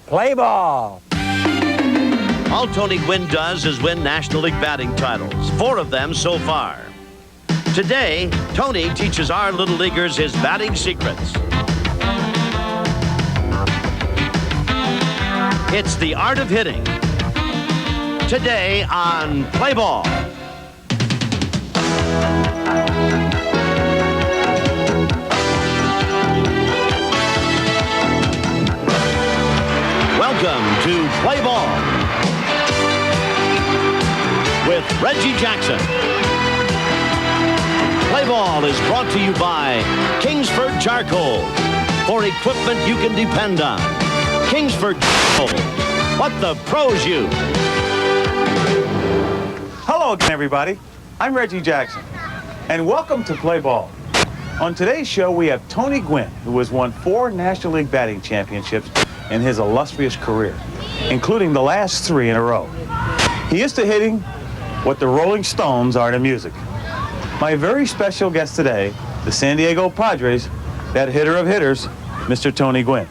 play ball. All Tony Gwynn does is win National League batting titles, 4 of them so far. Today, Tony teaches our little leaguers his batting secrets. It's the art of hitting. Today on Play Ball. Welcome to Play Ball with Reggie Jackson. Play Ball is brought to you by Kingsford Charcoal, for equipment you can depend on. Kingsford Charcoal, what the pros use. Hello again, everybody. I'm Reggie Jackson, and welcome to Play Ball. On today's show, we have Tony Gwynn, who has won 4 National League batting championships in his illustrious career, including the last 3 in a row. He is to hitting what the Rolling Stones are to music. My very special guest today, the San Diego Padres, that hitter of hitters, Mr. Tony Gwynn.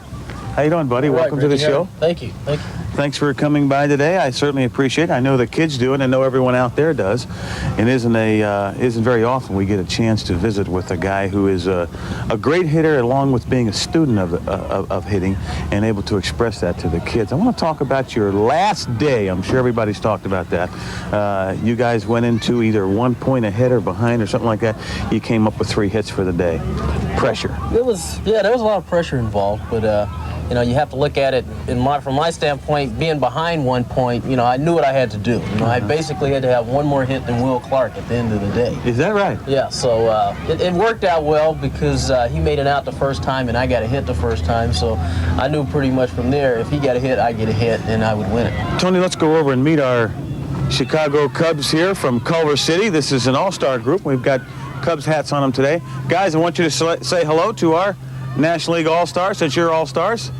How you doing, buddy? All right, welcome to the show. Thank you. Thank you. Thanks for coming by today. I certainly appreciate it. I know the kids do, and I know everyone out there does. And isn't very often we get a chance to visit with a guy who is a great hitter, along with being a student of hitting, and able to express that to the kids. I want to talk about your last day. I'm sure everybody's talked about that. You guys went into either 1 point ahead or behind or something like that. You came up with 3 hits for the day. Pressure. There was a lot of pressure involved, but you know, you have to look at it from my standpoint, being behind 1 point, you know, I knew what I had to do. You know, I basically had to have 1 more hit than Will Clark at the end of the day. Is that right? Yeah, so it worked out well because he made it out the first time and I got a hit the first time, so I knew pretty much from there, if he got a hit, I get a hit, and I would win it. Tony, let's go over and meet our Chicago Cubs here from Culver City. This is an all-star group. We've got Cubs hats on them today. Guys, I want you to say hello to our National League All-Stars, since you're All-Stars.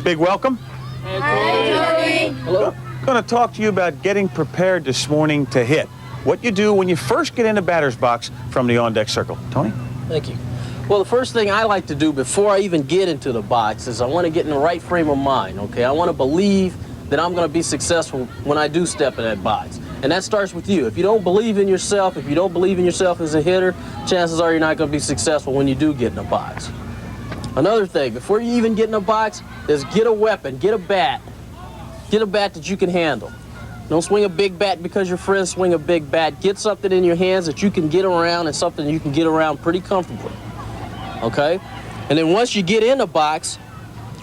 Big welcome. Hi, Tony. Hello. I'm going to talk to you about getting prepared this morning to hit. What you do when you first get in the batter's box from the on-deck circle. Tony? Thank you. Well, the first thing I like to do before I even get into the box is I want to get in the right frame of mind, okay? I want to believe that I'm going to be successful when I do step in that box. And that starts with you. If you don't believe in yourself, if you don't believe in yourself as a hitter, chances are you're not going to be successful when you do get in the box. Another thing, before you even get in a box, is get a weapon, get a bat. Get a bat that you can handle. Don't swing a big bat because your friends swing a big bat. Get something in your hands that you can get around and something you can get around pretty comfortably. Okay? And then once you get in the box,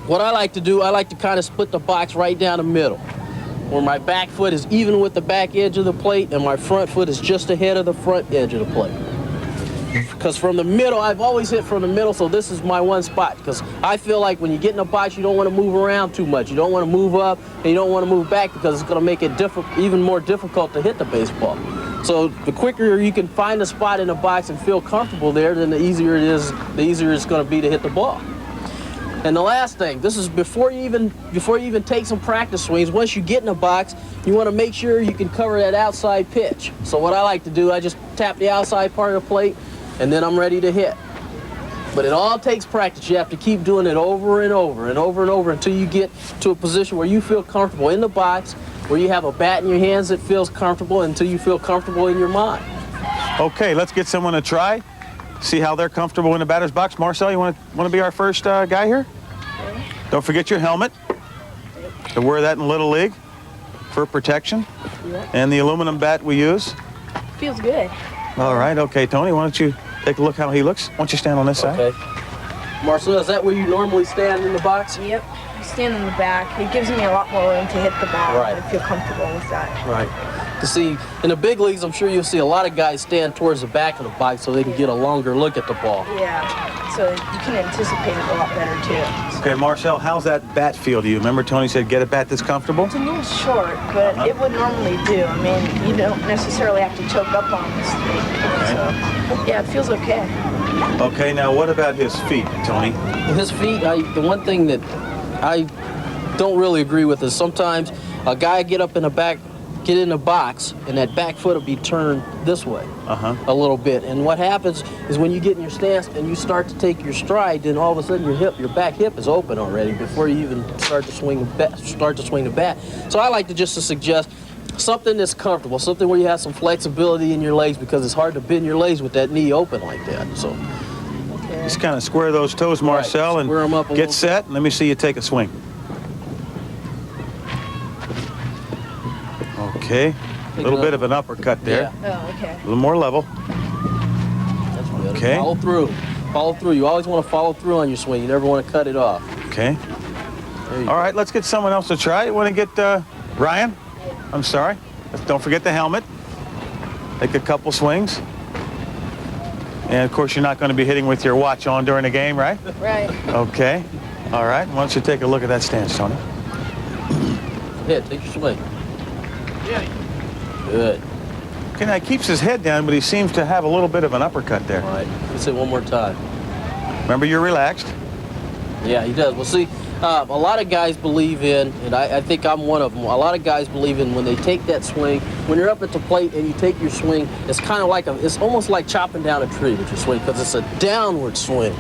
what I like to do, I like to kind of split the box right down the middle, where my back foot is even with the back edge of the plate and my front foot is just ahead of the front edge of the plate. Because from the middle, I've always hit from the middle, so this is my one spot. Because I feel like when you get in a box, you don't want to move around too much. You don't want to move up, and you don't want to move back because it's going to make it even more difficult to hit the baseball. So the quicker you can find a spot in the box and feel comfortable there, then the easier it's going to be to hit the ball. And the last thing, this is before you even take some practice swings. Once you get in the box, you want to make sure you can cover that outside pitch. So what I like to do, I just tap the outside part of the plate, and then I'm ready to hit. But it all takes practice. You have to keep doing it over and over and over and over until you get to a position where you feel comfortable in the box, where you have a bat in your hands that feels comfortable, until you feel comfortable in your mind. Okay, let's get someone to try. See how they're comfortable in the batter's box. Marcel, you want to be our first guy here? Okay. Don't forget your helmet. To wear that in Little League for protection. Yep. And the aluminum bat we use. Feels good. All right, okay, Tony, why don't you take a look how he looks? Why don't you stand on this side? Okay. Marcel, is that where you normally stand in the box? Yep. I stand in the back. It gives me a lot more room to hit the ball. Right. I feel comfortable with that. Right. To see, in the big leagues, I'm sure you'll see a lot of guys stand towards the back of the box so they can get a longer look at the ball. Yeah. So you can anticipate it a lot better, too. Okay, Marcel, how's that bat feel to you? Remember Tony said get a bat that's comfortable? It's a little short, but it would normally do. I mean, you don't necessarily have to choke up on this thing. So, yeah, it feels okay. Okay, now what about his feet, Tony? His feet, the one thing that I don't really agree with is sometimes a guy get up in the back get in the box, and that back foot will be turned this way a little bit. And what happens is when you get in your stance and you start to take your stride, then all of a sudden your back hip is open already before you even start to swing the bat. So I like to just suggest something that's comfortable, something where you have some flexibility in your legs, because it's hard to bend your legs with that knee open like that. So just kind of square those toes, Marcel, and square 'em up a get set. Let me see you take a swing. Okay, a little bit of an uppercut there. Oh, okay. A little more level. That's good. Okay. Follow through. Follow through. You always want to follow through on your swing. You never want to cut it off. Okay. All right, let's get someone else to try. You want to get Ryan? I'm sorry. Don't forget the helmet. Take a couple swings. And of course, you're not going to be hitting with your watch on during the game, right? Right. Okay. All right. Why don't you take a look at that stance, Tony? Hit. Take your swing. Good. Okay, now he keeps his head down, but he seems to have a little bit of an uppercut there. All right. Let's hit one more time. Remember, you're relaxed. Yeah, he does. Well, see, a lot of guys believe in, and I think I'm one of them, a lot of guys believe in when they take that swing, when you're up at the plate and you take your swing, it's kind of like it's almost like chopping down a tree with your swing, because it's a downward swing.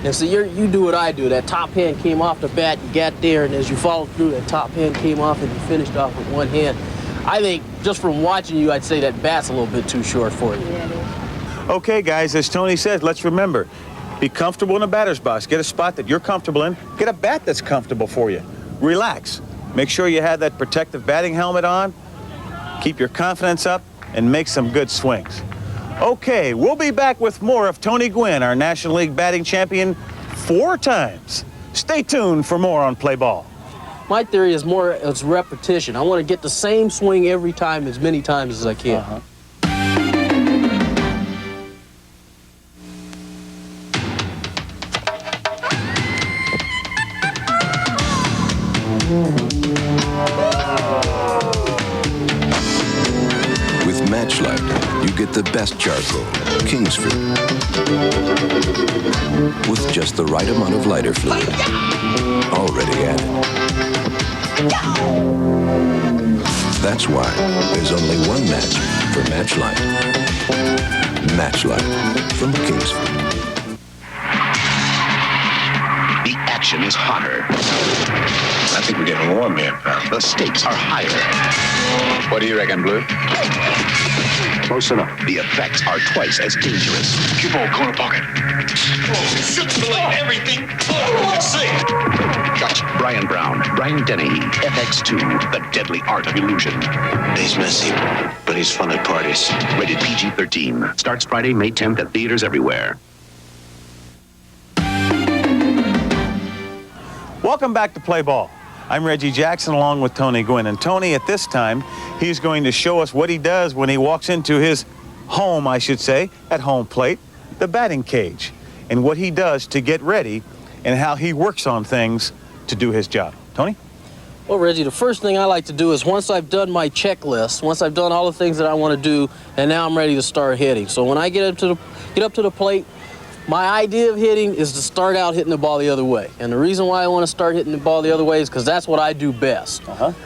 And so you do what I do. That top hand came off the bat, you got there, and as you followed through, that top hand came off and you finished off with one hand. I think just from watching you, I'd say that bat's a little bit too short for you. Yeah, it is. Okay, guys, as Tony says, let's remember, be comfortable in a batter's box. Get a spot that you're comfortable in. Get a bat that's comfortable for you. Relax. Make sure you have that protective batting helmet on. Keep your confidence up and make some good swings. Okay, we'll be back with more of Tony Gwynn, our National League batting champion 4 times. Stay tuned for more on Play Ball. My theory is more it's repetition. I want to get the same swing every time as many times as I can. With Matchlight, you get the best charcoal, Kingsford, with just the right amount of lighter fluid already added. That's why there's only one match for Matchlight. Matchlight from Kingsford. The action is hotter. I think we're getting warm here, pal. The stakes are higher. What do you reckon, Blue? Close enough. The effects are twice as dangerous. Cue ball, corner pocket. Everything. Let's see it. Got Brian Brown, Brian Denny, FX2, The Deadly Art of Illusion. He's messy, but he's fun at parties. Rated PG-13. Starts Friday, May 10th at theaters everywhere. Welcome back to Play Ball. I'm Reggie Jackson along with Tony Gwynn. And Tony, at this time, he's going to show us what he does when he walks into his home, I should say, at home plate, the batting cage, and what he does to get ready and how he works on things to do his job. Tony? Well, Reggie, the first thing I like to do is once I've done my checklist, once I've done all the things that I want to do, and now I'm ready to start hitting. So when I get up to the plate, my idea of hitting is to start out hitting the ball the other way. And the reason why I want to start hitting the ball the other way is because that's what I do best.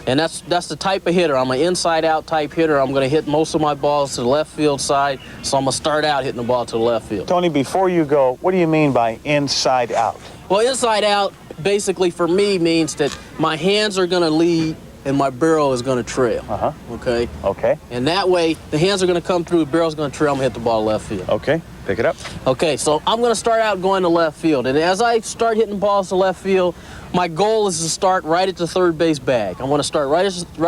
And that's the type of hitter. I'm an inside-out type hitter. I'm going to hit most of my balls to the left field side, so I'm going to start out hitting the ball to the left field. Tony, before you go, what do you mean by inside out? Well, inside out basically for me means that my hands are going to lead and my barrel is going to trail. Okay? Okay. And that way, the hands are going to come through, the barrel's going to trail, I'm going to hit the ball to left field. Okay. Pick it up. Okay, so I'm going to start out going to left field. And as I start hitting balls to left field, my goal is to start right at the third base bag. I want to start right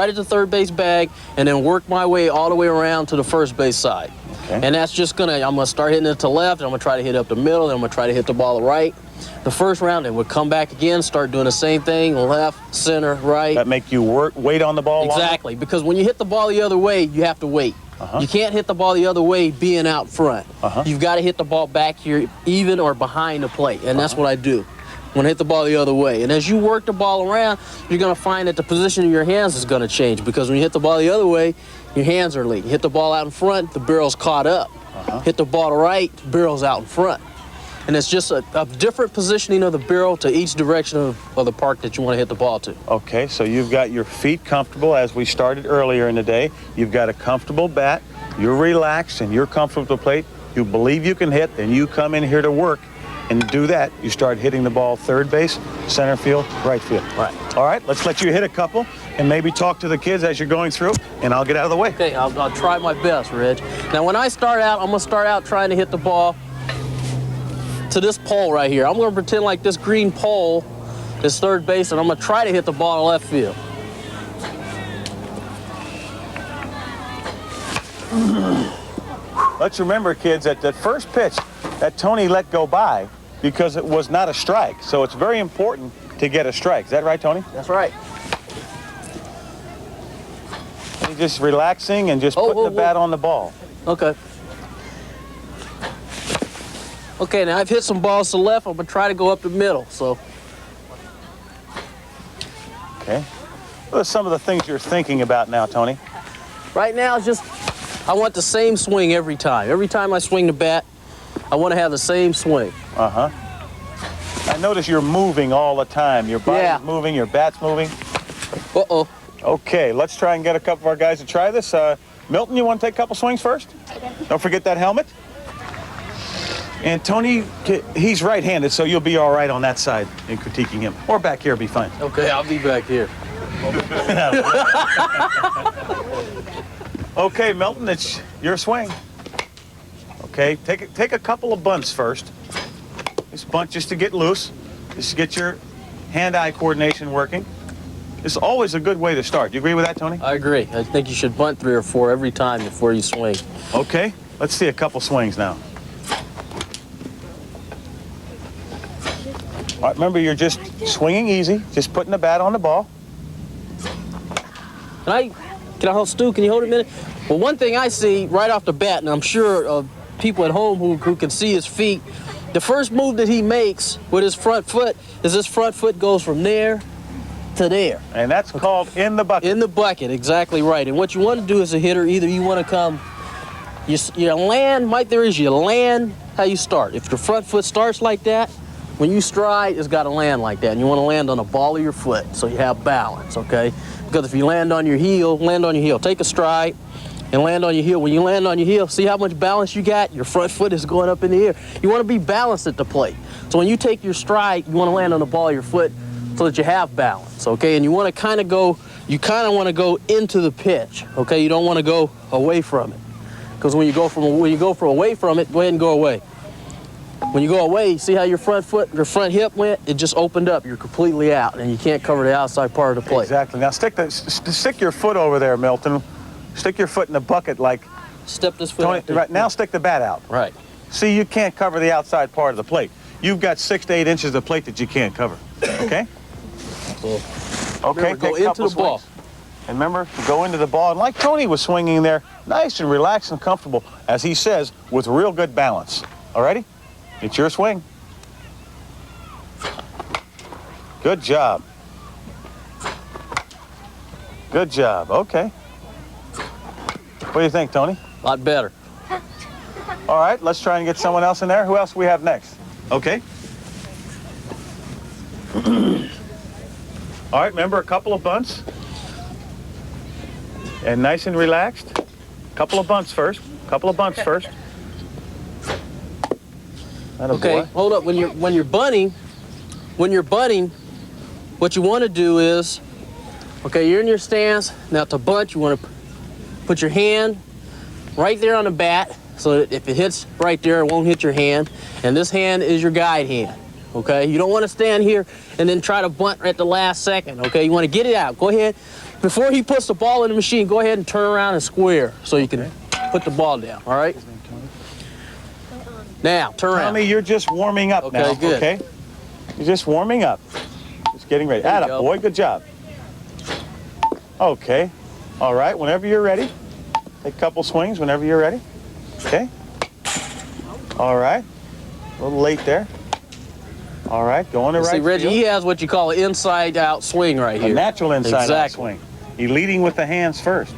at the third base bag and then work my way all the way around to the first base side. Okay. And that's just I'm going to start hitting it to left, and I'm going to try to hit up the middle, and I'm going to try to hit the ball to right. The first round, and we'll come back again, start doing the same thing, left, center, right. That make you wait on the ball longer? Exactly, because when you hit the ball the other way, you have to wait. You can't hit the ball the other way being out front. You've got to hit the ball back here, even or behind the plate, and that's what I do. When I hit the ball the other way. And as you work the ball around, you're going to find that the position of your hands is going to change, because when you hit the ball the other way, your hands are leading. Hit the ball out in front, the barrel's caught up. Hit the ball to right, the barrel's out in front. And it's just a different positioning of the barrel to each direction of the park that you want to hit the ball to. Okay, so you've got your feet comfortable as we started earlier in the day. You've got a comfortable bat. You're relaxed and you're comfortable with the plate. You believe you can hit, then you come in here to work and do that. You start hitting the ball third base, center field, right field. Right. All right, let's let you hit a couple and maybe talk to the kids as you're going through, and I'll get out of the way. Okay, I'll try my best, Reg. Now, when I start out, I'm going to start out trying to hit the ball to this pole right here. I'm going to pretend like this green pole is third base, and I'm going to try to hit the ball to left field. Let's remember, kids, that the first pitch that Tony let go by because it was not a strike. So it's very important to get a strike. Is that right, Tony? That's right. He's just relaxing and just putting the bat on the ball. Okay. Okay, now I've hit some balls to the left. I'm going to try to go up the middle, so. Okay. What are some of the things you're thinking about now, Tony? Right now, it's just, I want the same swing every time. Every time I swing the bat, I want to have the same swing. Uh-huh. I notice you're moving all the time. Your body's moving, your bat's moving. Uh-oh. Okay, let's try and get a couple of our guys to try this. Milton, you want to take a couple swings first? Okay. Don't forget that helmet. And Tony, he's right-handed, so you'll be all right on that side in critiquing him. Or back here, be fine. Okay, I'll be back here. Okay, Milton, it's your swing. Okay, take a couple of bunts first. Just bunt just to get loose, just to get your hand-eye coordination working. It's always a good way to start. Do you agree with that, Tony? I agree. I think you should bunt 3 or 4 every time before you swing. Okay, let's see a couple swings now. All right, remember, you're just swinging easy, just putting the bat on the ball. Can I hold Stu? Can you hold it a minute? Well, one thing I see right off the bat, and I'm sure people at home who can see his feet, the first move that he makes with his front foot is his front foot goes from there to there. And that's called in the bucket. In the bucket, exactly right. And what you want to do as a hitter, either you want to come, you land, my theory is you land how you start. If your front foot starts like that, when you stride, it's got to land like that. And you want to land on the ball of your foot so you have balance, okay? Because if you land on your heel, take a stride and land on your heel. When you land on your heel, see how much balance you got? Your front foot is going up in the air. You want to be balanced at the plate. So when you take your stride, you want to land on the ball of your foot so that you have balance, okay? And you want to kind of want to go into the pitch, okay? You don't want to go away from it. Because when you go from away from it, go ahead and go away. When you go away, see how your front hip went? It just opened up. You're completely out, and you can't cover the outside part of the plate. Exactly. Now stick your foot over there, Milton. Stick your foot in the bucket like. Step this foot Tony, out there. right now, stick the bat out. Right. See, you can't cover the outside part of the plate. You've got 6 to 8 inches of plate that you can't cover. Okay. Okay. Go into the ball. And remember, go into the ball. And like Tony was swinging there, nice and relaxed and comfortable, as he says, with real good balance. All righty? It's your swing. Good job. Good job. Okay. What do you think, Tony? A lot better. All right, let's try and get someone else in there. Who else do we have next? Okay. All right, remember, a couple of bunts. And nice and relaxed. Couple of bunts first. Okay, hold up. When you're bunting, what you want to do is, okay, you're in your stance. Now to bunt, you want to put your hand right there on the bat so that if it hits right there, it won't hit your hand. And this hand is your guide hand, okay? You don't want to stand here and then try to bunt at the last second, okay? You want to get it out. Go ahead. Before he puts the ball in the machine, go ahead and turn around and square so you can put the ball down, all right? Now, turn around. Tommy, you're just warming up now, good. okay? You're just warming up. Just getting ready. Atta boy, good job. Okay. All right, whenever you're ready. Take a couple swings whenever you're ready. Okay. All right. A little late there. All right, going to right See, Reggie, field. he has what you call an inside-out swing right here. A natural inside-out Exactly. swing. He's leading with the hands first.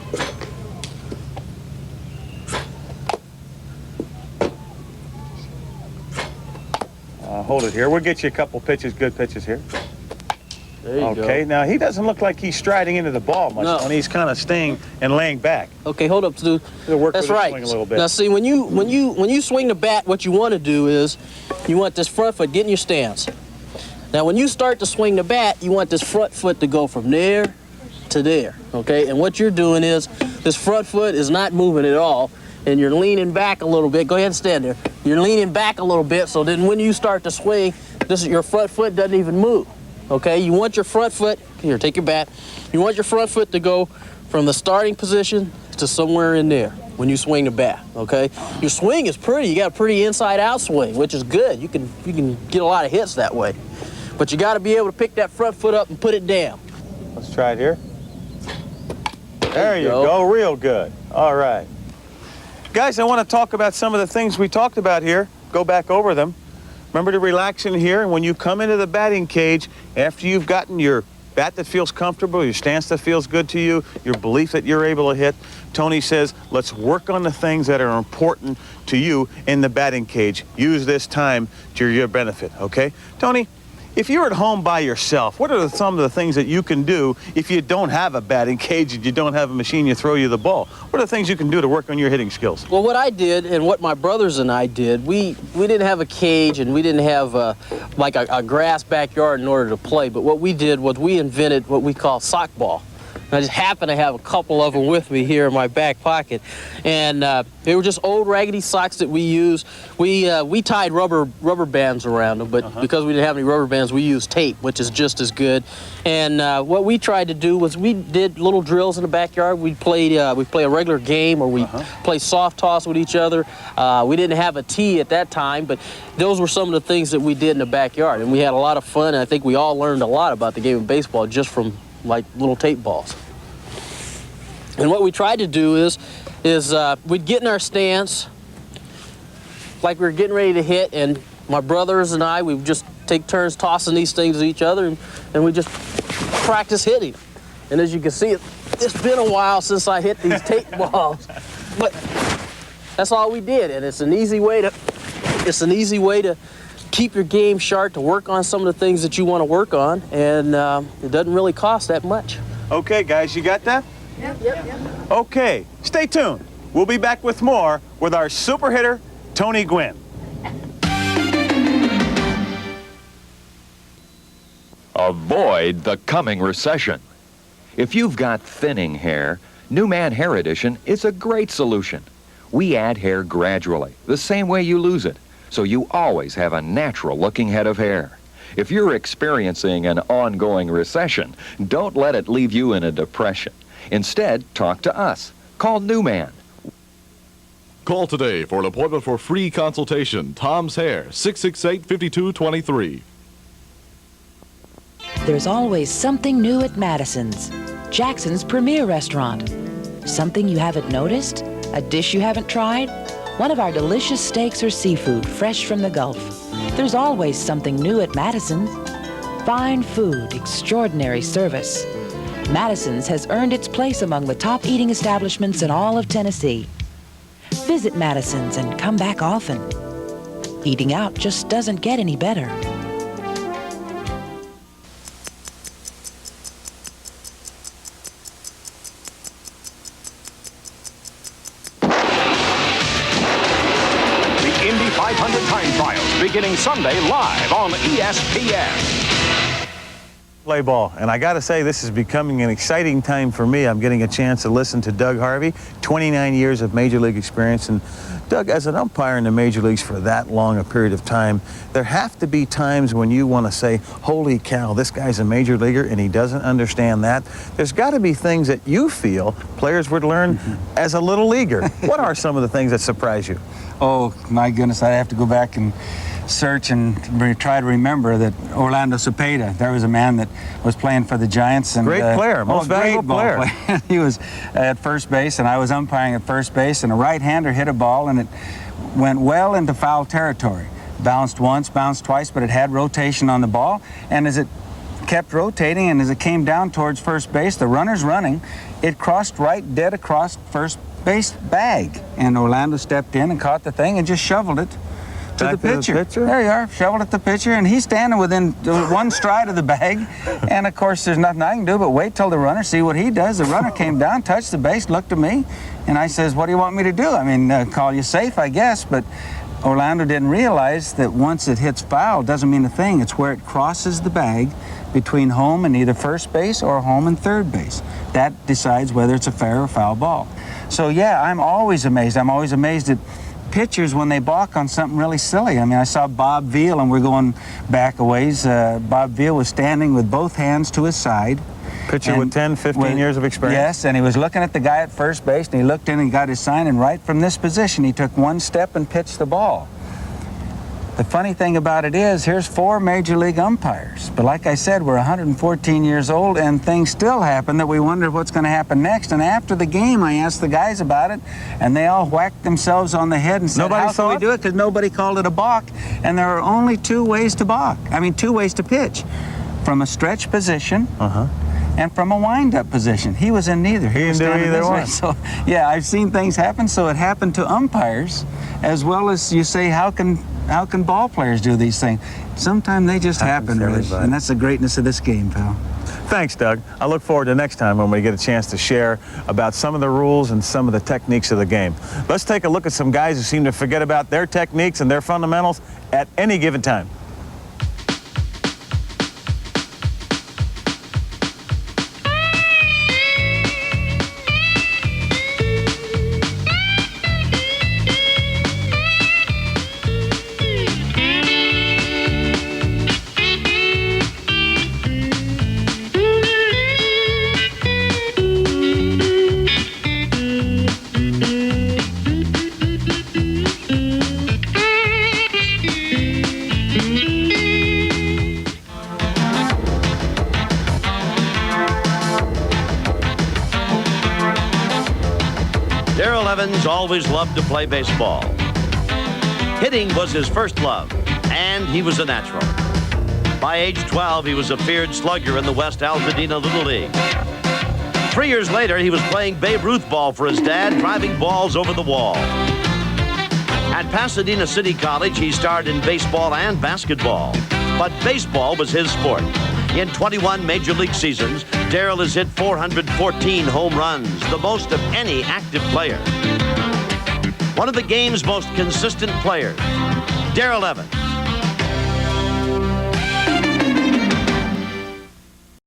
hold it here. We'll get you a couple pitches, good pitches here. There you go. Okay, now he doesn't look like he's striding into the ball much. No. Tony. He's kind of staying and laying back. Okay, hold up, dude. He'll work That's with his right. swing a little bit. Now, see, when you swing the bat, what you want to do is you want this front foot get in your stance. Now, when you start to swing the bat, you want this front foot to go from there to there. Okay, and what you're doing is this front foot is not moving at all, and you're leaning back a little bit. Go ahead and stand there. You're leaning back a little bit, so then when you start to swing, your front foot doesn't even move. Okay, you want your front foot, here, take your bat. You want your front foot to go from the starting position to somewhere in there when you swing the bat, okay? Your swing is pretty. You got a pretty inside-out swing, which is good. You can get a lot of hits that way. But you got to be able to pick that front foot up and put it down. Let's try it here. There you go, real good. All right. Guys, I want to talk about some of the things we talked about here. Go back over them. Remember to relax in here, and when you come into the batting cage, after you've gotten your bat that feels comfortable, your stance that feels good to you, your belief that you're able to hit, Tony says, let's work on the things that are important to you in the batting cage. Use this time to your benefit, okay? Tony, if you're at home by yourself, what are some of the things that you can do if you don't have a batting cage and you don't have a machine to throw you the ball? What are the things you can do to work on your hitting skills? Well, what I did and what my brothers and I did, we didn't have a cage and we didn't have like a grass backyard in order to play, but what we did was we invented what we call sock ball. And I just happen to have a couple of them with me here in my back pocket. And they were just old raggedy socks that we used. We tied rubber bands around them, but because we didn't have any rubber bands, we used tape, which is just as good. And what we tried to do was we did little drills in the backyard. We'd play a regular game, or we play soft toss with each other. We didn't have a tee at that time, but those were some of the things that we did in the backyard. And we had a lot of fun, and I think we all learned a lot about the game of baseball just from like little tape balls. And what we tried to do is we'd get in our stance like we were getting ready to hit, and my brothers and I, we would just take turns tossing these things at each other, and we just practice hitting. And as you can see, it's been a while since I hit these tape balls, but that's all we did, and it's an easy way to keep your game sharp, to work on some of the things that you want to work on, and it doesn't really cost that much. Okay, guys, you got that? Yep. Okay, stay tuned. We'll be back with more with our super hitter, Tony Gwynn. Avoid the coming recession. If you've got thinning hair, New Man Hair Edition is a great solution. We add hair gradually, the same way you lose it, so you always have a natural-looking head of hair. If you're experiencing an ongoing recession, don't let it leave you in a depression. Instead, talk to us. Call New Man. Call today for an appointment for free consultation. Tom's Hair, 668-5223. There's always something new at Madison's, Jackson's premier restaurant. Something you haven't noticed? A dish you haven't tried? One of our delicious steaks or seafood fresh from the Gulf. There's always something new at Madison's. Fine food, extraordinary service. Madison's has earned its place among the top eating establishments in all of Tennessee. Visit Madison's and come back often. Eating out just doesn't get any better. The Indy 500 time trials beginning Sunday live on ESPN. Play ball, and I got to say, this is becoming an exciting time for me. I'm getting a chance to listen to Doug Harvey, 29 years of Major League experience, and Doug, as an umpire in the Major Leagues for that long a period of time, there have to be times when you want to say, holy cow, this guy's a Major Leaguer and he doesn't understand that. There's got to be things that you feel players would learn as a little leaguer. What are some of the things that surprise you? Oh, my goodness, I have to go back and search and try to remember that Orlando Cepeda, there was a man that was playing for the Giants. And, great player, most valuable player. He was at first base, and I was umpiring at first base, and a right-hander hit a ball, and it went well into foul territory. Bounced once, bounced twice, but it had rotation on the ball, and as it kept rotating and as it came down towards first base, the runner's running, it crossed right dead across first base bag, and Orlando stepped in and caught the thing and just shoveled it to the Back to the pitcher. pitcher? There you are, shoveled at the pitcher, and he's standing within one stride of the bag. And of course, there's nothing I can do but wait till the runner, see what he does. The runner came down, touched the base, looked at me, and I says, "What do you want me to do? I mean, call you safe, I guess." But Orlando didn't realize that once it hits foul, it doesn't mean a thing. It's where it crosses the bag between home and either first base or home and third base. That decides whether it's a fair or foul ball. So yeah, I'm always amazed. I'm always amazed at pitchers when they balk on something really silly. I mean, I saw Bob Veal, and we're going back a ways. Bob Veal was standing with both hands to his side. Pitcher with 10, 15 years of experience. Yes, and he was looking at the guy at first base, and he looked in and got his sign, and right from this position, he took one step and pitched the ball. The funny thing about it is, here's 4 major league umpires. But like I said, we're 114 years old, and things still happen that we wonder what's going to happen next. And after the game, I asked the guys about it, and they all whacked themselves on the head and said, "How can we do it?" Because nobody called it a balk. And there are only 2 ways to balk. I mean, 2 ways to pitch. From a stretch position, and from a wind-up position. He was in neither. He was didn't do standing either this way. one. So, yeah, I've seen things happen. So it happened to umpires, as well as you say, how can ball players do these things? Sometimes they just happen, really. And that's the greatness of this game, pal. Thanks, Doug. I look forward to next time when we get a chance to share about some of the rules and some of the techniques of the game. Let's take a look at some guys who seem to forget about their techniques and their fundamentals at any given time. Darrell Evans always loved to play baseball. Hitting was his first love, and he was a natural. By age 12, he was a feared slugger in the West Altadena Little League. 3 years later, he was playing Babe Ruth ball for his dad, driving balls over the wall. At Pasadena City College, he starred in baseball and basketball, but baseball was his sport. In 21 major league seasons, Darrell has hit 414 home runs, the most of any active player. One of the game's most consistent players, Darrell Evans.